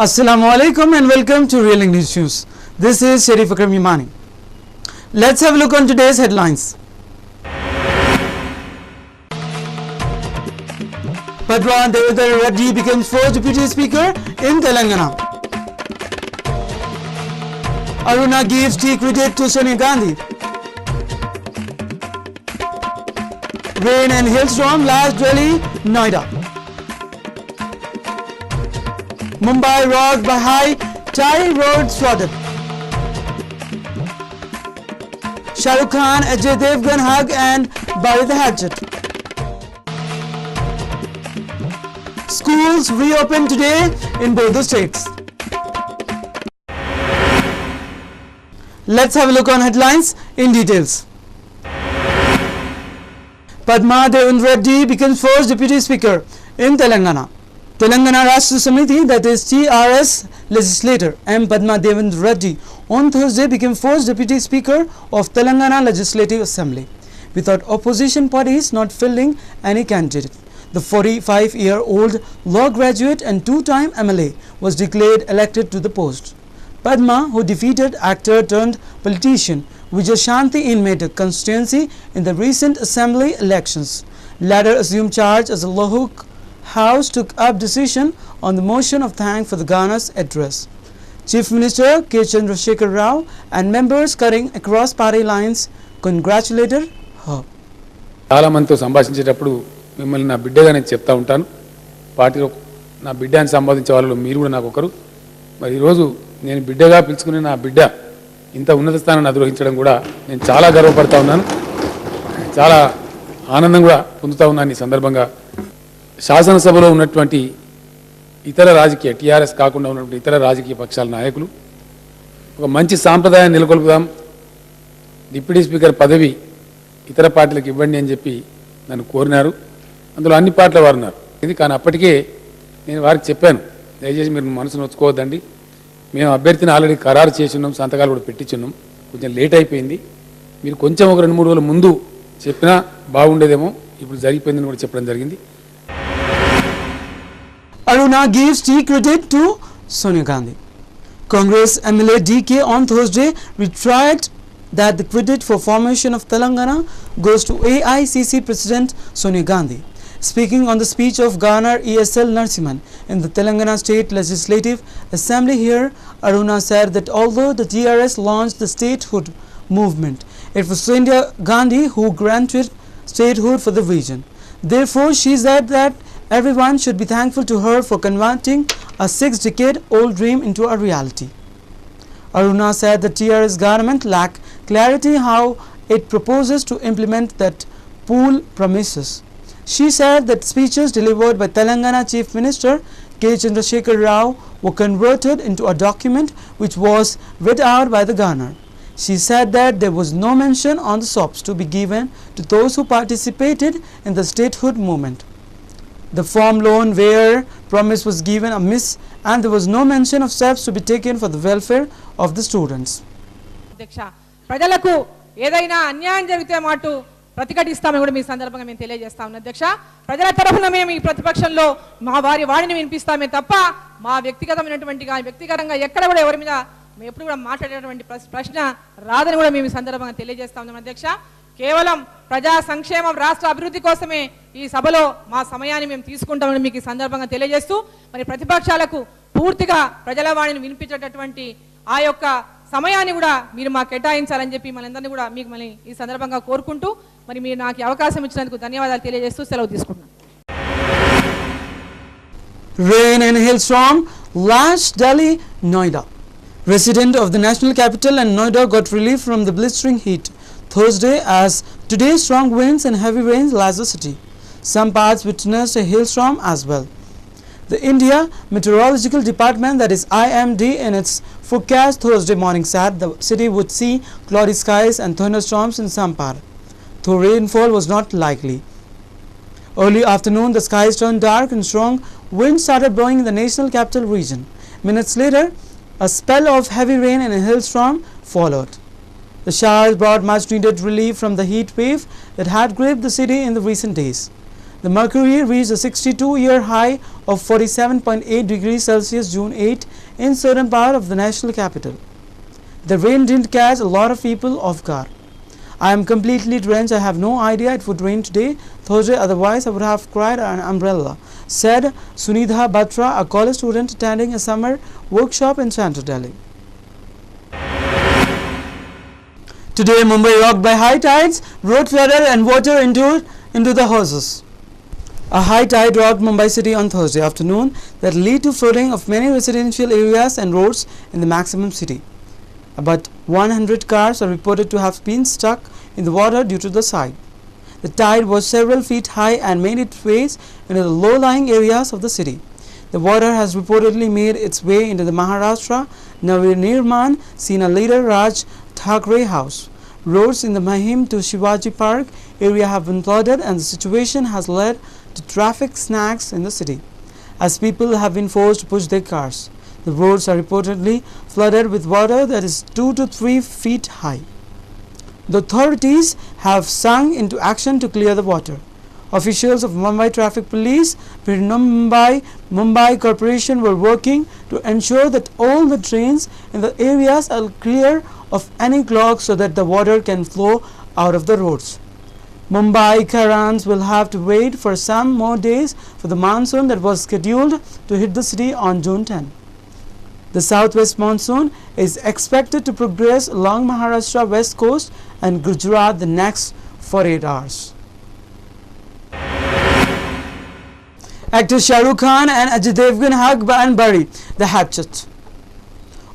Assalamu alaikum and welcome to Real English News. This is Sharif Akram Yamani. Let's have a look on today's headlines. Padma Devendra Reddy becomes first Deputy Speaker in Telangana. Aruna gives tea credit to Sonia Gandhi. Rain and hailstorm last Delhi, Noida. Mumbai rocked by high tide, roads flooded. Shah Rukh Khan, Ajay Devgan hug and bury the hatchet. Schools reopened today in both the states. Let's have a look on headlines in details. Padma Devendra Reddy becomes first Deputy Speaker in Telangana. Telangana Rashtra Samiti, that is TRS legislator M. Padma Devendra Reddy, on Thursday became first Deputy Speaker of Telangana Legislative Assembly, without opposition parties not filling any candidate. The 45-year-old law graduate and two-time MLA was declared elected to the post. Padma, who defeated actor turned politician Vijay Shanti in Medak constituency in the recent assembly elections, later assumed charge as the Lohuk House took up decision on the motion of thanks for the Ghana's address. Chief Minister K. Chandrasekhar Rao and members cutting across party lines congratulated her. చాలా మందితో సంభాషించేటప్పుడు మిమ్మల్ని నా బిడ్డగా నేను చెప్తా ఉంటాను. పార్టీలో నా బిడ్డ అని సంబోధించే వాళ్ళు మీరు కూడా నాకు ఒకరు. మరి ఈరోజు నేను బిడ్డగా పిలుచుకునే నా బిడ్డ ఇంత ఉన్నత స్థానాన్ని అధిరోహించడం కూడా నేను చాలా గర్వపడతా ఉన్నాను. చాలా ఆనందం కూడా పొందుతా ఉన్నాను ఈ సందర్భంగా. శాసనసభలో ఉన్నటువంటి ఇతర రాజకీయ టీఆర్ఎస్ కాకుండా ఉన్నటువంటి ఇతర రాజకీయ పక్షాల నాయకులు ఒక మంచి సాంప్రదాయాన్ని నెలకొల్పుదాం, డిప్యూటీ స్పీకర్ పదవి ఇతర పార్టీలకు ఇవ్వండి అని చెప్పి నన్ను కోరినారు. అందులో అన్ని పార్టీల వారు ఉన్నారు. ఇది కానీ అప్పటికే నేను వారికి చెప్పాను, దయచేసి మీరు మనసు నొచ్చుకోవద్దండి, మేము అభ్యర్థిని ఆల్రెడీ ఖరారు చేసి ఉన్నాం, సంతకాలు కూడా పెట్టించున్నాం, కొంచెం లేట్ అయిపోయింది, మీరు కొంచెం ఒక 2-3 రోజుల ముందు చెప్పినా బాగుండేదేమో, ఇప్పుడు జరిగిపోయిందని కూడా చెప్పడం జరిగింది. Aruna gives tea credit to Sonia Gandhi. Congress MLA DK on Thursday retried that the credit for formation of Telangana goes to AICC President Sonia Gandhi. Speaking on the speech of Governor ESL Narasimhan in the Telangana State Legislative Assembly here, Aruna said that although the TRS launched the statehood movement, it was Sonia Gandhi who granted statehood for the region. Therefore, she said that everyone should be thankful to her for converting a 6-decade-old dream into a reality. Aruna said the TRS government lacked clarity how it proposes to implement that pool promises. She said that speeches delivered by Telangana Chief Minister K. Chandrasekhar Rao were converted into a document which was read out by the governor. She said that there was no mention on the SOPs to be given to those who participated in the statehood movement. The farm loan where promise was given a miss, and there was no mention of steps to be taken for the welfare of the students. అధ్యక్ష, ప్రజలకు ఏదైనా అన్యాయం జరిగితే మాటు ప్రతిఘటిస్తామని కూడా మీ సందర్భంగా మేము తెలియజేస్తా ఉన్నాం. అధ్యక్ష, ప్రజల తరఫున మేము ఈ ప్రతిపక్షంలో మా వాడిని వినిపిస్తామే తప్ప మా వ్యక్తిగతంగా ఎక్కడ కూడా ఎవరి మీద మేము ఎప్పుడు కూడా మాట్లాడేటువంటి ప్రశ్న రాదని కూడా మేము ఈ సందర్భంగా తెలియజేస్తా ఉన్నాం. అధ్యక్ష, కేవలం ప్రజా సంక్షేమం రాష్ట్ర అభివృద్ధి కోసమే ఈ సభలో మా సమయాన్ని మేము తీసుకుంటామని మీకు ఈ సందర్భంగా తెలియజేస్తూ, మరి ప్రతిపక్షాలకు పూర్తిగా ప్రజల వాణిని వినిపించేటటువంటి ఆ యొక్క సమయాన్ని కూడా మీరు మాకు కేటాయించాలని చెప్పి మనందరినీ కూడా మీకు మళ్ళీ ఈ సందర్భంగా కోరుకుంటూ, మరి మీరు నాకు అవకాశం ఇచ్చినందుకు ధన్యవాదాలు తెలియజేస్తూ సెలవు తీసుకుంటున్నాను. Rain and hailstorm lashed Delhi, Noida. Residents of the national capital and Noida got relief from the blistering heat Thursday as today strong winds and heavy rains lashed the city. Some parts witnessed a hailstorm as well. The India Meteorological Department, that is IMD, in its forecast Thursday morning said the city would see cloudy skies and thunderstorms in some parts, though rainfall was not likely. Early afternoon, the skies turned dark and strong winds started blowing in the national capital region. Minutes later, a spell of heavy rain and a hailstorm followed. The showers brought much needed relief from the heat wave that had gripped the city in the recent days. The mercury reached a 62-year high of 47.8 degrees Celsius June 8 in certain part of the national capital. The rain didn't catch a lot of people off guard. I am completely drenched. I have no idea it would rain today, Thursday, otherwise I would have cried an umbrella, said Sunidha Batra, a college student attending a summer workshop in Central Delhi. Today, Mumbai rocked by high tides, road flooded and water into the houses. A high tide rocked Mumbai city on Thursday afternoon that led to flooding of many residential areas and roads in the maximum city. About 100 cars are reported to have been stuck in the water due to the tide. The tide was several feet high and made its way into the low-lying areas of the city. The water has reportedly made its way into the Maharashtra Nirman Sena leader Raj Thackeray house. Roads in the Mahim to Shivaji Park area have been flooded and the situation has led to traffic snags in the city, as people have been forced to push their cars. The roads are reportedly flooded with water that is 2 to 3 feet high. The authorities have sung into action to clear the water. Officials of Mumbai Traffic Police, Mumbai Corporation were working to ensure that all the drains in the areas are clear of any clogs so that the water can flow out of the roads. Mumbai Karans will have to wait for some more days for the monsoon that was scheduled to hit the city on June 10. The southwest monsoon is expected to progress along Maharashtra west coast and Gujarat the next 48 hours. Actors Shah Rukh Khan and Ajay Devgan hug and bury the hatchet.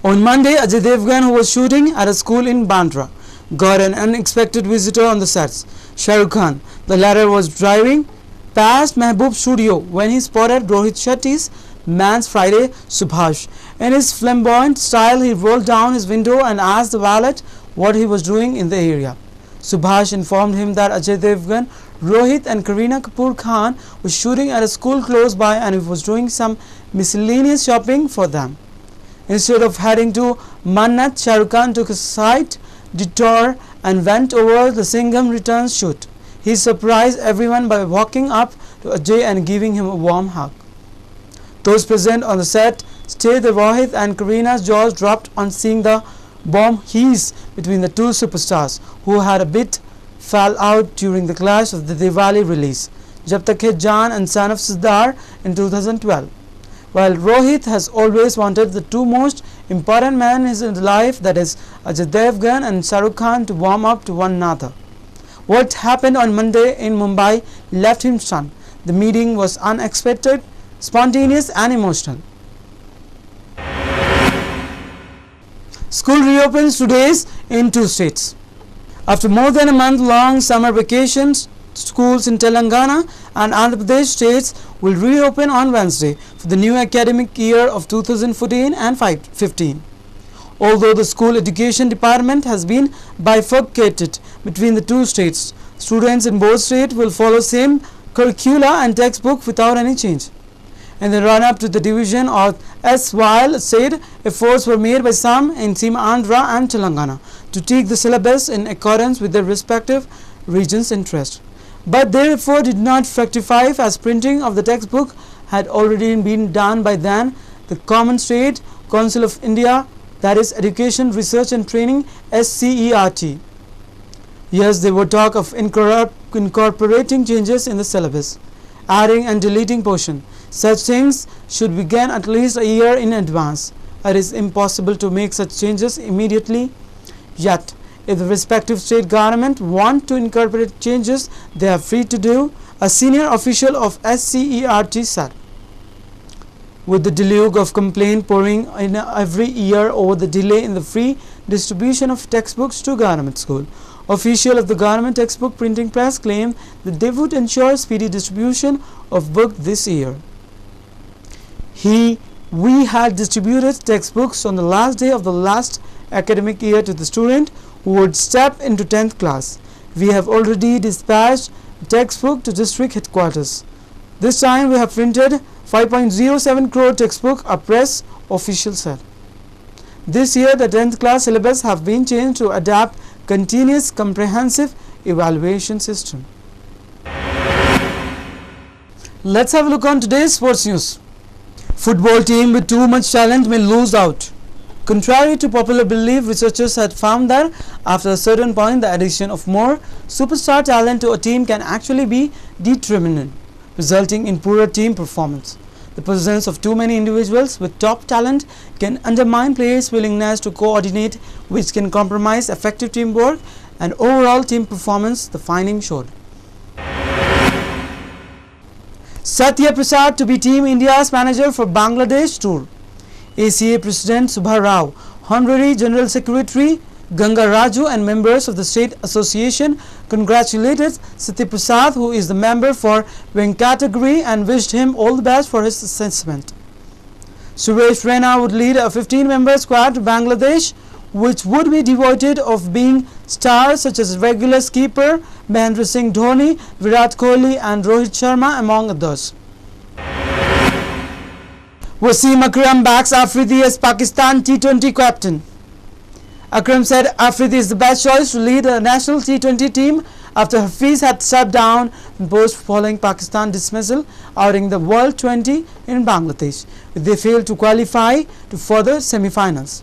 On Monday, Ajay Devgan, who was shooting at a school in Bandra, got an unexpected visitor on the sets. Shah Rukh Khan, the latter, was driving past Mehboob studio when he spotted Rohit Shetty's man's Friday Subhash. In his flamboyant style, he rolled down his window and asked the valet what he was doing in the area. Subhash informed him that Ajay Devgan, Rohit and Kareena Kapoor Khan was shooting at a school close by and he was doing some miscellaneous shopping for them. Instead of heading to Mannat, Shah Rukh Khan took a side detour and went over the Singham returns shoot. He surprised everyone by walking up to Ajay and giving him a warm hug. Those present on the set stated that Rohit and Kareena's jaws dropped on seeing the bomb hiss between the two superstars, who had a bit fall out during the clash of the Diwali release, Jab Tak Hai Jaan and Son of Sardar in 2012. While Rohit has always wanted the two most important men in his life, that is Ajay Devgan and Shah Rukh Khan, to warm up to one another. What happened on Monday in Mumbai left him stunned. The meeting was unexpected, spontaneous and emotional. School reopens today in 2 states. After more than a month-long summer vacations, schools in Telangana and Andhra Pradesh states will reopen on Wednesday for the new academic year of 2014 and 15. Although the school education department has been bifurcated between the two states, students in both states will follow same curricula and textbook without any change. In the run-up to the division of while state efforts were made by some in Seema Andhra and Telangana to tweak the syllabus in accordance with their respective regions' interest. But their effort did not fructify, as printing of the textbook had already been done by then the Common State Council of India, that is Education, Research and Training, SCERT. Yes, there were talk of incorporating changes in the syllabus, adding and deleting portion. Such things should begin at least a year in advance. It is impossible to make such changes immediately. Yet, if the respective state government want to incorporate changes, they are free to do, a senior official of SCERT said. With the deluge of complaint pouring in every year over the delay in the free distribution of textbooks to government school, official of the government textbook printing press claimed that they would ensure speedy distribution of book this year. We had distributed textbooks on the last day of the last academic year to the student who would step into 10th class. We have already dispatched textbook to district headquarters. This time we have printed 5.07 crore textbook, a press official said. This year the 10th class syllabus have been changed to adapt continuous comprehensive evaluation system. Let's have a look on today's sports news. Football team with too much talent may lose out. Contrary to popular belief, researchers had found that after a certain point, the addition of more superstar talent to a team can actually be detrimental, resulting in poorer team performance. The presence of too many individuals with top talent can undermine players' willingness to coordinate, which can compromise effective teamwork and overall team performance, the finding showed. Satya Prasad to be Team India's manager for Bangladesh tour. ACA President Subha Rao, Honorary General Secretary Ganga Raju and members of the State Association congratulated Satya Prasad, who is the member for Venkatagiri, and wished him all the best for his assessment. Suresh Raina would lead a 15-member squad to Bangladesh, which would be devoid of being stars such as regular skipper Mahendra Singh Dhoni, Virat Kohli and Rohit Sharma among others. Wasim Akram backs Afridi as Pakistan T20 captain. Akram said Afridi is the best choice to lead a national T20 team after Hafiz had stepped down in post following Pakistan dismissal outing the World 20 in Bangladesh, where they failed to qualify to further semi-finals.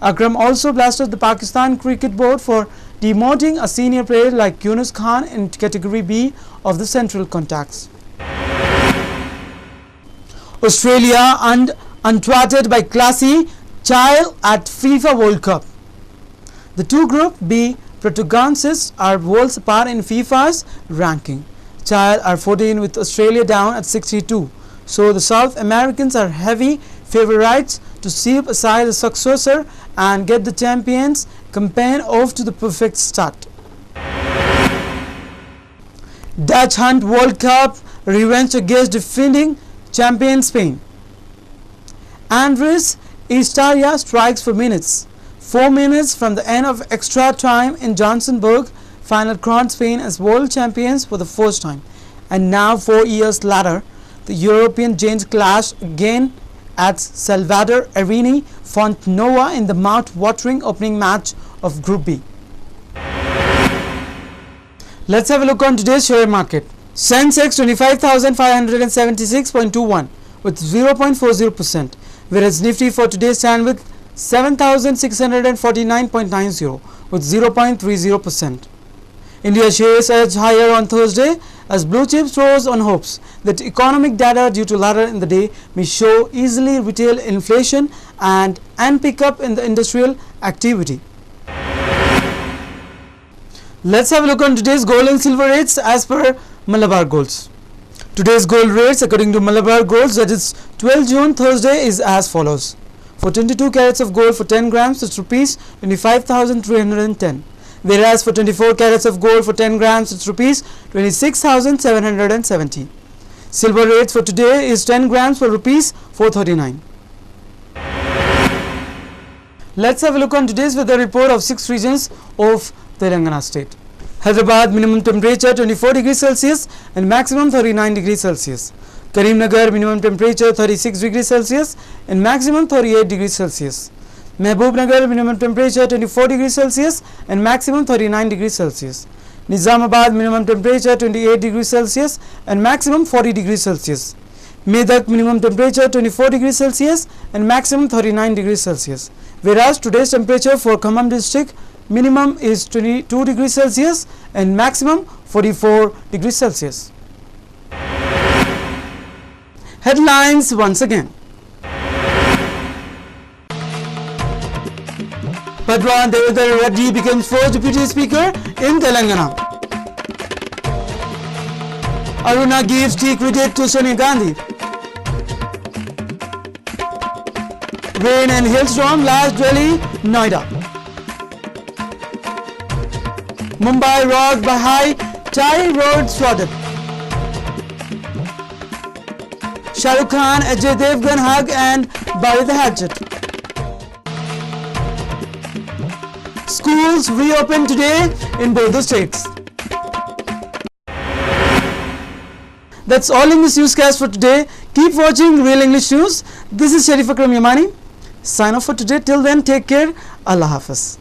Akram also blasted the Pakistan Cricket Board for demoting a senior player like Yunus Khan in category B of the central contacts. Australia untwatted by classy Chile at FIFA World Cup. The two Group B protagonists are worlds apart in FIFA's ranking. Chile are 14 with Australia down at 62. So the South Americans are heavy favorites to sweep aside the successor and get the champions campaign off to the perfect start. Dutch hunt World Cup revenge against defending champion Spain. Andres Estaria strikes for minutes. 4 minutes from the end of extra time in Johnsonburg, final crowned Spain as world champions for the first time. And now 4 years later, the European giants clash again at Salvador Arini Fontnova in the mouth-watering opening match of Group B. Let's have a look on today's share market. Sensex 25,576.21 with 0.40%, whereas Nifty for today stand with 7,649.90 with 0.30%. India shares edged higher on Thursday as blue chips rose on hopes that economic data due to later in the day may show easily retail inflation and pick up in the industrial activity. Let's have a look on today's gold and silver rates as per Malabar Golds. Today's gold rates according to Malabar Golds, that is 12 June Thursday, is as follows. For 22 carats of gold for 10 grams it's rupees 25,310. Whereas for 24 carats of gold for 10 grams it's rupees 26,770. Silver rates for today is 10 grams for rupees 439. Let's have a look on today's weather report of 6 regions of Telangana state. Hyderabad minimum temperature 24 degrees Celsius and maximum 39 degrees Celsius. Karimnagar minimum temperature 36 degrees Celsius and maximum 38 degrees Celsius. Mehbubnagar minimum temperature 24 degrees Celsius and maximum 39 degrees Celsius. Nizamabad minimum temperature 28 degrees Celsius and maximum 40 degrees Celsius. Medak minimum temperature 24 degrees Celsius and maximum 39 degrees Celsius. Whereas today's temperature for Khammam district minimum is 22 degrees Celsius and maximum 44 degrees Celsius. Headlines once again. Padwan Devendra Reddy becomes first Deputy Speaker in Telangana. Aruna gives tea credit to Sonia Gandhi. Rain and hailstorm last Delhi, Noida. Mumbai rocked by high tide road flooded. Shah Rukh Khan, Ajay Devgan hug and bury the hatchet. Schools reopen today in both the states. That's all in this newscast for today. Keep watching Real English News. This is Sharif Akram Yamani. Sign off for today. Till then, take care. Allah Hafiz.